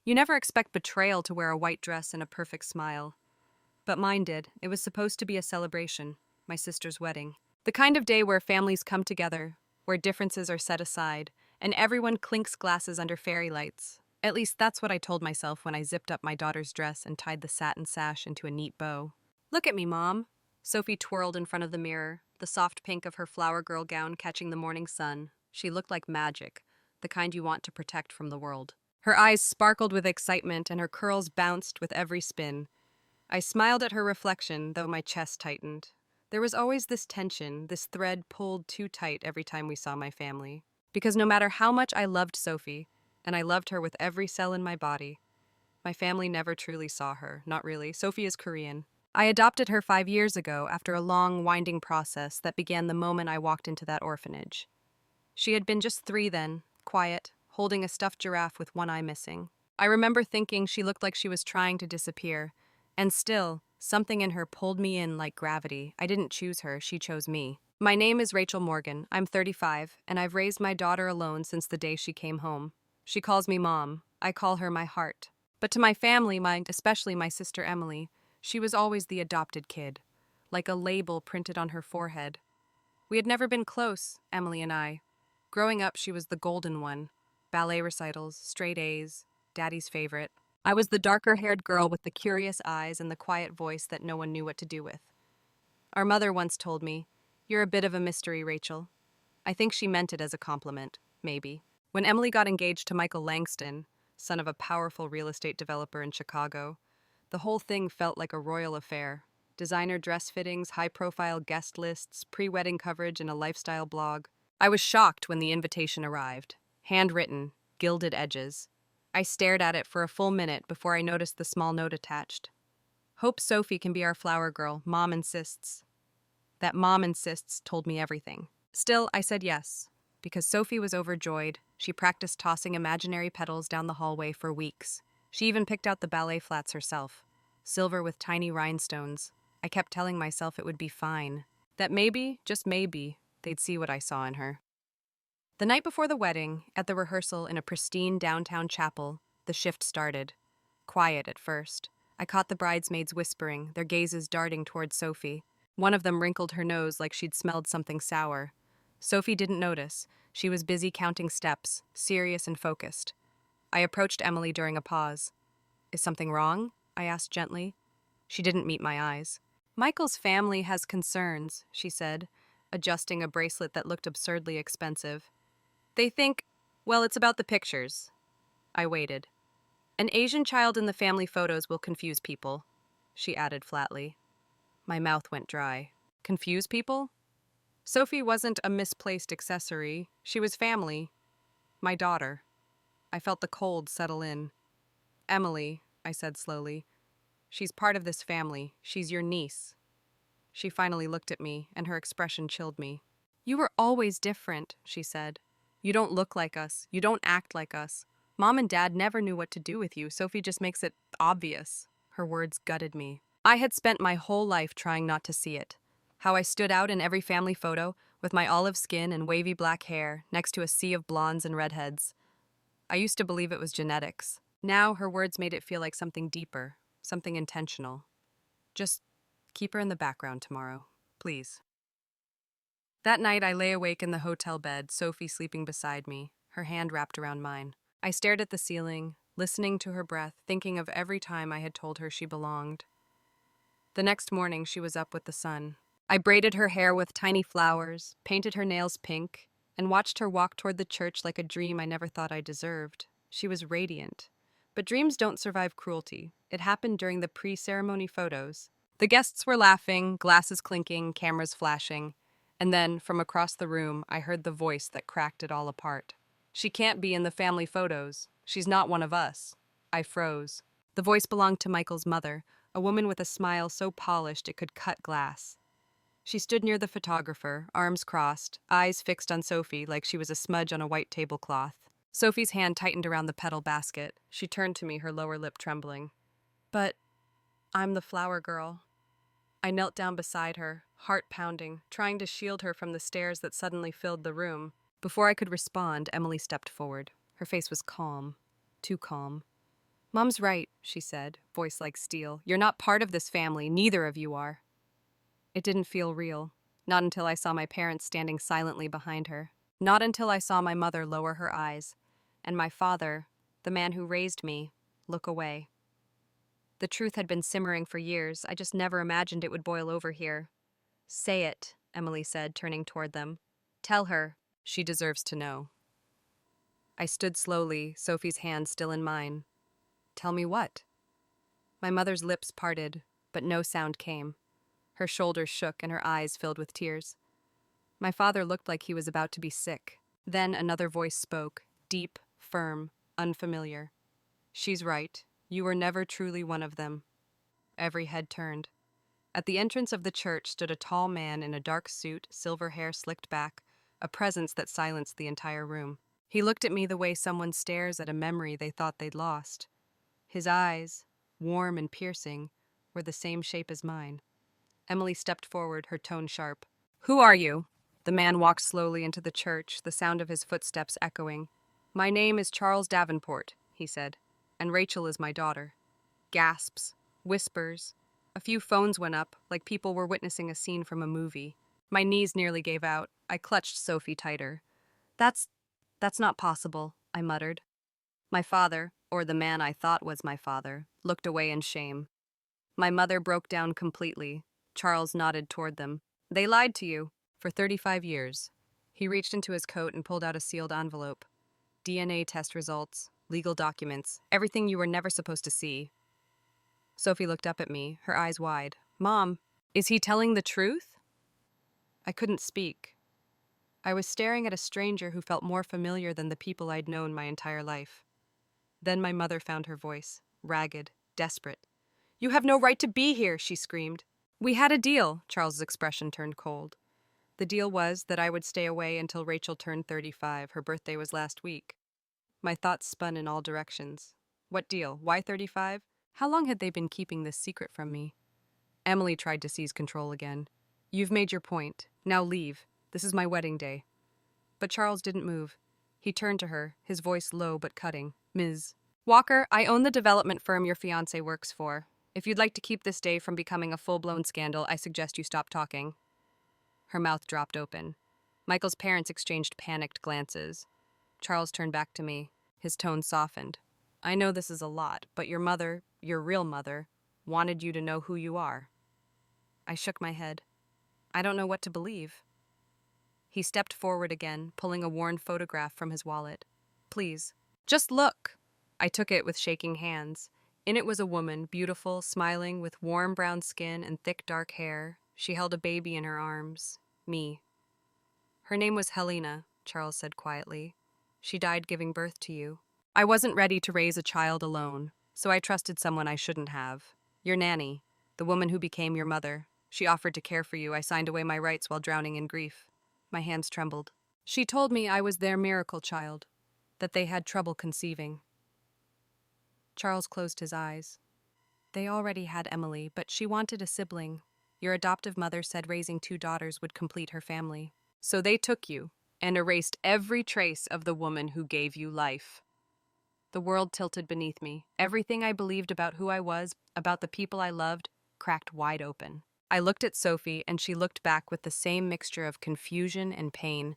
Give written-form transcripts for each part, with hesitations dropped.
You never expect Betrayal to wear a white dress and a perfect smile. But mine did. It was supposed to be a celebration, my sister's wedding. The kind of day where families come together, where differences are set aside, and everyone clinks glasses under fairy lights. At least that's what I told myself when I zipped up my daughter's dress and tied the satin sash into a neat bow. Look at me, Mom. Sophie twirled in front of the mirror, the soft pink of her flower girl gown catching the morning sun. She looked like magic, the kind you want to protect from the world. Her eyes sparkled with excitement and her curls bounced with every spin. I smiled at her reflection, though my chest tightened. There was always this tension, this thread pulled too tight every time we saw my family. Because no matter how much I loved Sophie, and I loved her with every cell in my body, my family never truly saw her. Not really. Sophie is Korean. I adopted her 5 years ago after a long, winding process that began the moment I walked into that orphanage. She had been just 3 then, quiet, holding a stuffed giraffe with one eye missing. I remember thinking she looked like she was trying to disappear, and still, something in her pulled me in like gravity. I didn't choose her, she chose me. My name is Rachel Morgan. I'm 35, and I've raised my daughter alone since the day she came home. She calls me Mom. I call her my heart. But to my family, especially my sister Emily, she was always the adopted kid, like a label printed on her forehead. We had never been close, Emily and I. Growing up, she was the golden one. Ballet recitals, straight A's, Daddy's favorite. I was the darker-haired girl with the curious eyes and the quiet voice that no one knew what to do with. Our mother once told me, "You're a bit of a mystery, Rachel." I think she meant it as a compliment, maybe. When Emily got engaged to Michael Langston, son of a powerful real estate developer in Chicago, the whole thing felt like a royal affair. Designer dress fittings, high-profile guest lists, pre-wedding coverage, and a lifestyle blog. I was shocked when the invitation arrived. Handwritten, gilded edges. I stared at it for a full minute before I noticed the small note attached. Hope Sophie can be our flower girl. Mom insists. That Mom insists told me everything. Still, I said yes, because Sophie was overjoyed. She practiced tossing imaginary petals down the hallway for weeks. She even picked out the ballet flats herself, silver with tiny rhinestones. I kept telling myself it would be fine, that maybe, just maybe, they'd see what I saw in her. The night before the wedding, at the rehearsal in a pristine downtown chapel, the shift started. Quiet at first. I caught the bridesmaids whispering, their gazes darting towards Sophie. One of them wrinkled her nose like she'd smelled something sour. Sophie didn't notice. She was busy counting steps, serious and focused. I approached Emily during a pause. "Is something wrong?" I asked gently. She didn't meet my eyes. "Michael's family has concerns," she said, adjusting a bracelet that looked absurdly expensive. "They think, well, it's about the pictures." I waited. "An Asian child in the family photos will confuse people," she added flatly. My mouth went dry. Confuse people? Sophie wasn't a misplaced accessory. She was family. My daughter. I felt the cold settle in. "Emily," I said slowly, "she's part of this family. She's your niece." She finally looked at me, and her expression chilled me. "You were always different," she said. "You don't look like us. You don't act like us. Mom and Dad never knew what to do with you. Sophie just makes it obvious." Her words gutted me. I had spent my whole life trying not to see it. How I stood out in every family photo, with my olive skin and wavy black hair, next to a sea of blondes and redheads. I used to believe it was genetics. Now her words made it feel like something deeper, something intentional. "Just keep her in the background tomorrow, please." That night I lay awake in the hotel bed, Sophie sleeping beside me, her hand wrapped around mine. I stared at the ceiling, listening to her breath, thinking of every time I had told her she belonged. The next morning she was up with the sun. I braided her hair with tiny flowers, painted her nails pink, and watched her walk toward the church like a dream I never thought I deserved. She was radiant. But dreams don't survive cruelty. It happened during the pre-ceremony photos. The guests were laughing, glasses clinking, cameras flashing. And then, from across the room, I heard the voice that cracked it all apart. "She can't be in the family photos. She's not one of us." I froze. The voice belonged to Michael's mother, a woman with a smile so polished it could cut glass. She stood near the photographer, arms crossed, eyes fixed on Sophie like she was a smudge on a white tablecloth. Sophie's hand tightened around the petal basket. She turned to me, her lower lip trembling. "But I'm the flower girl." I knelt down beside her, heart pounding, trying to shield her from the stares that suddenly filled the room. Before I could respond, Emily stepped forward. Her face was calm, too calm. Mom's right, she said, voice like steel. You're not part of this family, neither of you are. It didn't feel real. Not until I saw my parents standing silently behind her. Not until I saw my mother lower her eyes, and my father, the man who raised me, look away. The truth had been simmering for years. I just never imagined it would boil over here. Say it, Emily said, turning toward them. Tell her. She deserves to know. I stood slowly, Sophie's hand still in mine. Tell me what? My mother's lips parted, but no sound came. Her shoulders shook and her eyes filled with tears. My father looked like he was about to be sick. Then another voice spoke, deep, firm, unfamiliar. She's right. You were never truly one of them. Every head turned. At the entrance of the church stood a tall man in a dark suit, silver hair slicked back, a presence that silenced the entire room. He looked at me the way someone stares at a memory they thought they'd lost. His eyes, warm and piercing, were the same shape as mine. Emily stepped forward, her tone sharp. Who are you? The man walked slowly into the church, the sound of his footsteps echoing. My name is Charles Davenport, he said, and Rachel is my daughter. Gasps, whispers. A few phones went up, like people were witnessing a scene from a movie. My knees nearly gave out. I clutched Sophie tighter. That's not possible, I muttered. My father, or the man I thought was my father, looked away in shame. My mother broke down completely. Charles nodded toward them. They lied to you. For 35 years. He reached into his coat and pulled out a sealed envelope. DNA test results, legal documents, everything you were never supposed to see. Sophie looked up at me, her eyes wide. Mom, is he telling the truth? I couldn't speak. I was staring at a stranger who felt more familiar than the people I'd known my entire life. Then my mother found her voice, ragged, desperate. You have no right to be here, she screamed. We had a deal, Charles's expression turned cold. The deal was that I would stay away until Rachel turned 35. Her birthday was last week. My thoughts spun in all directions. What deal? Why 35? How long had they been keeping this secret from me? Emily tried to seize control again. You've made your point. Now leave. This is my wedding day. But Charles didn't move. He turned to her, his voice low but cutting. Ms. Walker, I own the development firm your fiancé works for. If you'd like to keep this day from becoming a full-blown scandal, I suggest you stop talking. Her mouth dropped open. Michael's parents exchanged panicked glances. Charles turned back to me. His tone softened. I know this is a lot, but your mother, your real mother, wanted you to know who you are. I shook my head. I don't know what to believe. He stepped forward again, pulling a worn photograph from his wallet. Please, just look. I took it with shaking hands. In it was a woman, beautiful, smiling, with warm brown skin and thick dark hair. She held a baby in her arms. Me. Her name was Helena, Charles said quietly. She died giving birth to you. I wasn't ready to raise a child alone, so I trusted someone I shouldn't have. Your nanny, the woman who became your mother. She offered to care for you. I signed away my rights while drowning in grief. My hands trembled. She told me I was their miracle child, that they had trouble conceiving. Charles closed his eyes. They already had Emily, but she wanted a sibling. Your adoptive mother said raising 2 daughters would complete her family. So they took you and erased every trace of the woman who gave you life. The world tilted beneath me. Everything I believed about who I was, about the people I loved, cracked wide open. I looked at Sophie, and she looked back with the same mixture of confusion and pain.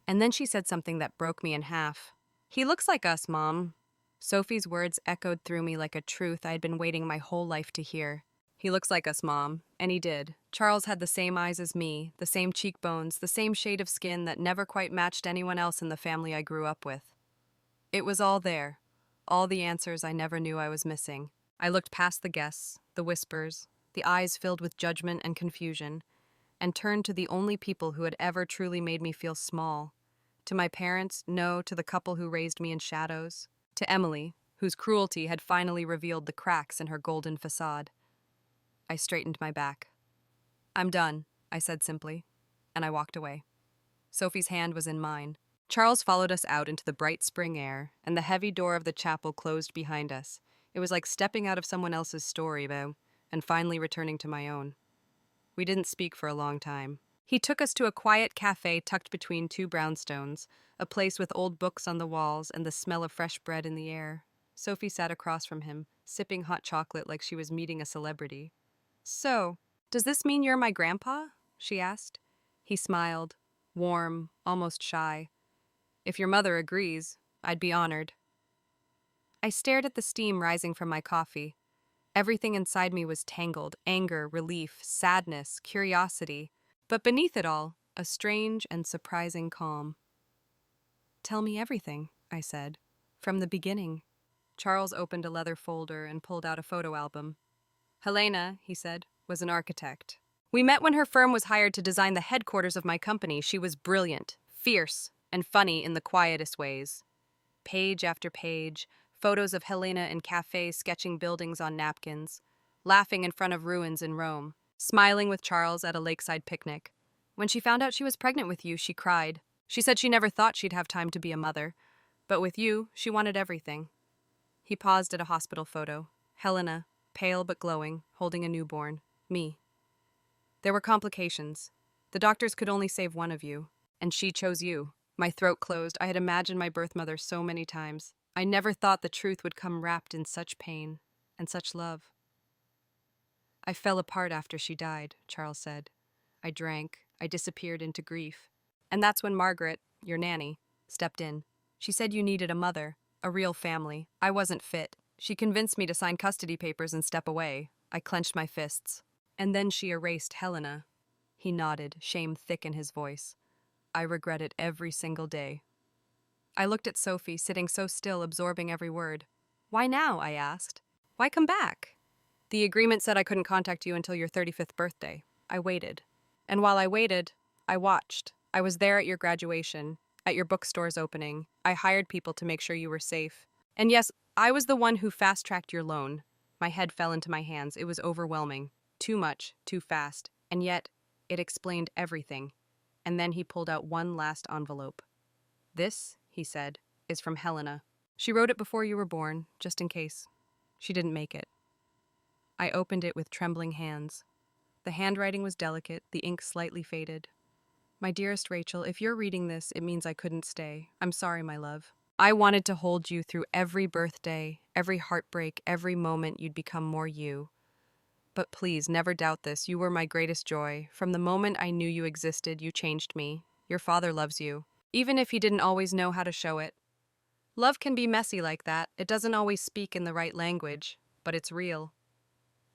And then she said something that broke me in half. He looks like us, Mom. Sophie's words echoed through me like a truth I had been waiting my whole life to hear. He looks like us, Mom. And he did. Charles had the same eyes as me, the same cheekbones, the same shade of skin that never quite matched anyone else in the family I grew up with. It was all there. All the answers I never knew I was missing. I looked past the guests, the whispers, the eyes filled with judgment and confusion, and turned to the only people who had ever truly made me feel small. To my parents, no, to the couple who raised me in shadows. To Emily, whose cruelty had finally revealed the cracks in her golden facade. I straightened my back. I'm done, I said simply, and I walked away. Sophie's hand was in mine. Charles followed us out into the bright spring air, and the heavy door of the chapel closed behind us. It was like stepping out of someone else's story, though, and finally returning to my own. We didn't speak for a long time. He took us to a quiet cafe tucked between 2 brownstones, a place with old books on the walls and the smell of fresh bread in the air. Sophie sat across from him, sipping hot chocolate like she was meeting a celebrity. So, does this mean you're my grandpa? She asked. He smiled, warm, almost shy. If your mother agrees, I'd be honored. I stared at the steam rising from my coffee. Everything inside me was tangled: anger, relief, sadness, curiosity. But beneath it all, a strange and surprising calm. Tell me everything, I said. From the beginning. Charles opened a leather folder and pulled out a photo album. Helena, he said, was an architect. We met when her firm was hired to design the headquarters of my company. She was brilliant, fierce, and funny in the quietest ways. Page after page, photos of Helena in cafes sketching buildings on napkins, laughing in front of ruins in Rome, smiling with Charles at a lakeside picnic. When she found out she was pregnant with you, she cried. She said she never thought she'd have time to be a mother, but with you, she wanted everything. He paused at a hospital photo. Helena, pale but glowing, holding a newborn. Me. There were complications. The doctors could only save one of you, and she chose you. My throat closed. I had imagined my birth mother so many times. I never thought the truth would come wrapped in such pain and such love. I fell apart after she died, Charles said. I drank. I disappeared into grief. And that's when Margaret, your nanny, stepped in. She said you needed a mother, a real family. I wasn't fit. She convinced me to sign custody papers and step away. I clenched my fists. And then she erased Helena. He nodded, shame thick in his voice. I regret it every single day. I looked at Sophie, sitting so still, absorbing every word. Why now? I asked. Why come back? The agreement said I couldn't contact you until your 35th birthday. I waited. And while I waited, I watched. I was there at your graduation, at your bookstore's opening. I hired people to make sure you were safe. And yes, I was the one who fast-tracked your loan. My head fell into my hands. It was overwhelming. Too much, too fast. And yet, it explained everything. And then he pulled out one last envelope. This, he said, is from Helena. She wrote it before you were born, just in case. She didn't make it. I opened it with trembling hands. The handwriting was delicate, the ink slightly faded. My dearest Rachel, if you're reading this, it means I couldn't stay. I'm sorry, my love. I wanted to hold you through every birthday, every heartbreak, every moment you'd become more you. But please, never doubt this. You were my greatest joy. From the moment I knew you existed, you changed me. Your father loves you, even if he didn't always know how to show it. Love can be messy like that. It doesn't always speak in the right language, but it's real.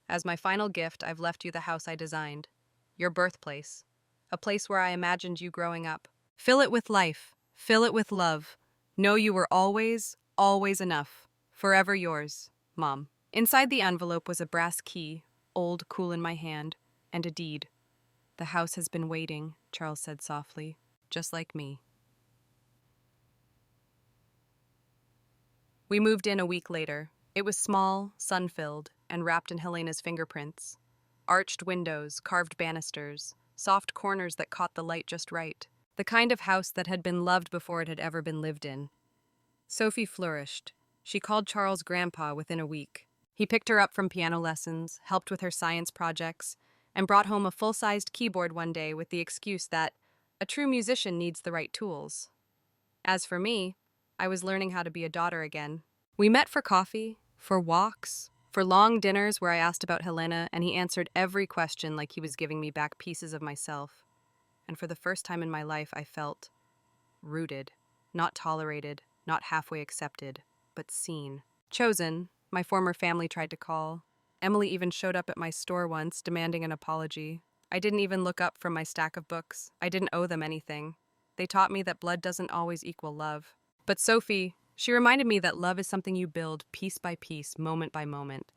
As my final gift, I've left you the house I designed. Your birthplace. A place where I imagined you growing up. Fill it with life. Fill it with love. Know you were always, always enough. Forever yours, Mom. Inside the envelope was a brass key, old, cool in my hand, and a deed. The house has been waiting, Charles said softly, just like me. We moved in a week later. It was small, sun-filled, and wrapped in Helena's fingerprints. Arched windows, carved banisters, soft corners that caught the light just right. The kind of house that had been loved before it had ever been lived in. Sophie flourished. She called Charles Grandpa within a week. He picked her up from piano lessons, helped with her science projects, and brought home a full-sized keyboard one day with the excuse that a true musician needs the right tools. As for me, I was learning how to be a daughter again. We met for coffee, for walks, for long dinners where I asked about Helena, and he answered every question like he was giving me back pieces of myself. And for the first time in my life, I felt rooted, not tolerated, not halfway accepted, but seen. Chosen, my former family tried to call. Emily even showed up at my store once, demanding an apology. I didn't even look up from my stack of books. I didn't owe them anything. They taught me that blood doesn't always equal love. But Sophie, she reminded me that love is something you build piece by piece, moment by moment.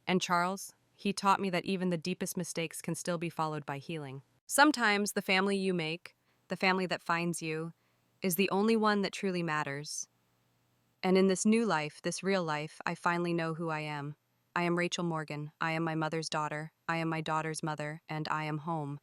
And Charles, he taught me that even the deepest mistakes can still be followed by healing. Sometimes the family you make, the family that finds you, is the only one that truly matters. And in this new life, this real life, I finally know who I am. I am Rachel Morgan. I am my mother's daughter. I am my daughter's mother, and I am home.